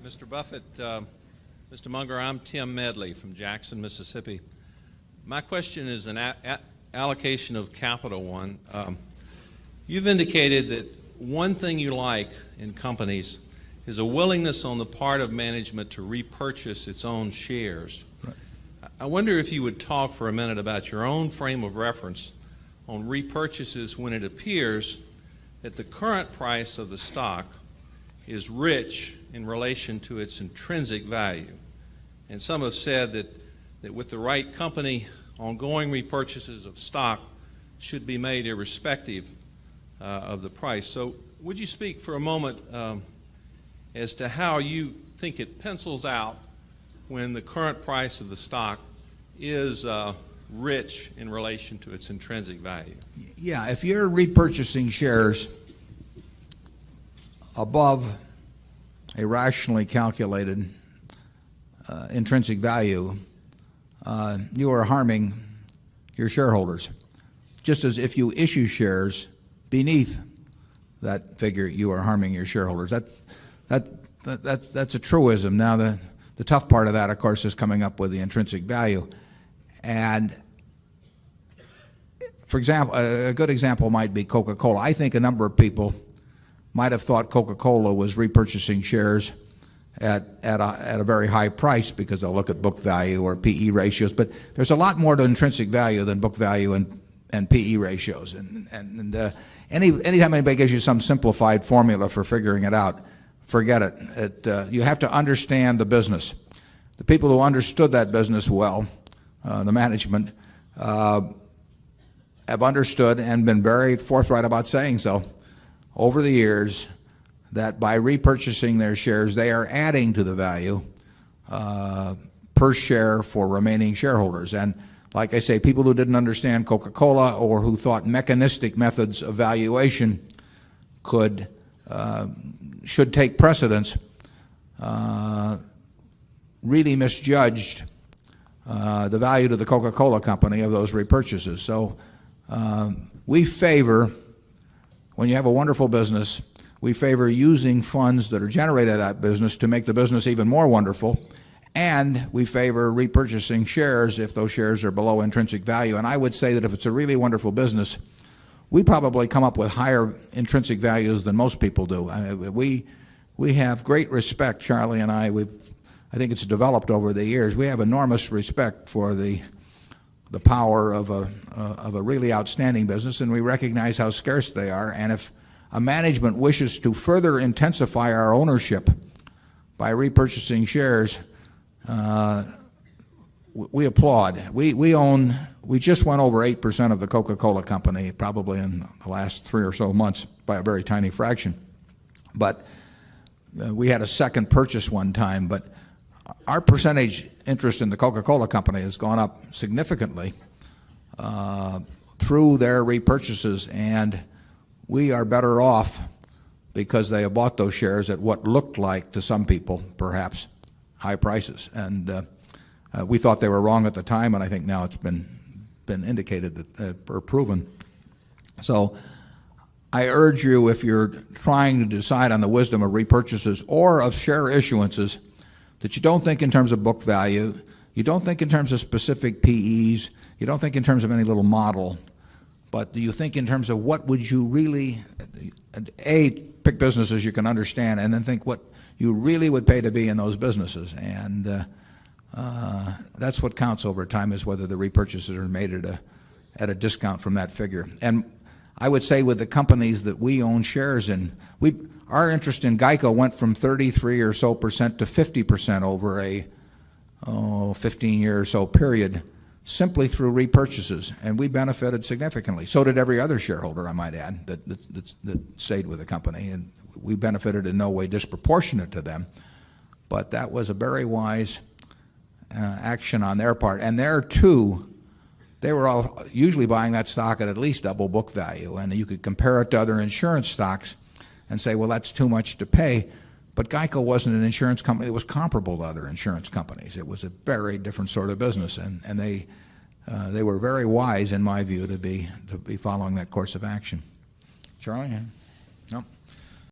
Mr. Buffett, Mr. Munger, I'm Tim Medley from Jackson, Mississippi. My question is an allocation of capital one. You've indicated that one thing you like in companies is a willingness on the part of management to repurchase its own shares. Right. I wonder if you would talk for a minute about your own frame of reference on repurchases when it appears that the current price of the stock is rich in relation to its intrinsic value. And some have said that with the right company, ongoing repurchases of stock should be made irrespective of the price. So would you speak for a moment as to how you think it pencils out when the current price of the stock is rich in relation to its intrinsic value? Yeah, if you're repurchasing shares above a rationally calculated intrinsic value, you are harming your shareholders. Just as if you issue shares beneath that figure, you are harming your shareholders. That's a truism. Now, the tough part of that, of course, is coming up with the intrinsic value. And for example, a good example might be Coca-Cola. I think a number of people might have thought Coca-Cola was repurchasing shares at a very high price because they'll look at book value or PE ratios. But there's a lot more to intrinsic value than book value and PE ratios. And anytime anybody gives you some simplified formula for figuring it out, forget it. You have to understand the business. The people who understood that business well, the management, have understood and been very forthright about saying so over the years, that by repurchasing their shares, they are adding to the value per share for remaining shareholders. And like I say, people who didn't understand Coca-Cola or who thought mechanistic methods of valuation should take precedence, really misjudged the value to the Coca-Cola company of those repurchases. So we favor, when you have a wonderful business, we favor using funds that are generated out of that business to make the business even more wonderful, and we favor repurchasing shares if those shares are below intrinsic value. And I would say that if it's a really wonderful business, we probably come up with higher intrinsic values than most people do. We have great respect, Charlie and I think it's developed over the years. We have enormous respect for the power of a really outstanding business, and we recognize how scarce they are. And if a management wishes to further intensify our ownership by repurchasing shares, we applaud. We just went over 8% of the Coca-Cola company, probably in the last 3 or so months, by a very tiny fraction. But we had a second purchase one time. But our percentage interest in the Coca-Cola company has gone up significantly through their repurchases, and we are better off because they have bought those shares at what looked like, to some people, perhaps high prices. And we thought they were wrong at the time, and I think now it's been indicated that or proven. So I urge you, if you're trying to decide on the wisdom of repurchases or of share issuances, that you don't think in terms of book value, you don't think in terms of specific PEs, you don't think in terms of any little model, but you think in terms of what would you really, pick businesses you can understand, and then think what you really would pay to be in those businesses. And that's what counts over time, is whether the repurchases are made at a discount from that figure. And I would say with the companies that we own shares in, our interest in Geico went from 33 or so percent to 50% over a 15-year or so period, simply through repurchases, and we benefited significantly. So did every other shareholder, I might add, that stayed with the company, and we benefited in no way disproportionate to them. But that was a very wise action on their part. And there, too, they were all usually buying that stock at least double book value, and you could compare it to other insurance stocks and say, well, that's too much to pay. But Geico wasn't an insurance company that was comparable to other insurance companies. It was a very different sort of business, and they were very wise, in my view, to be following that course of action. Charlie?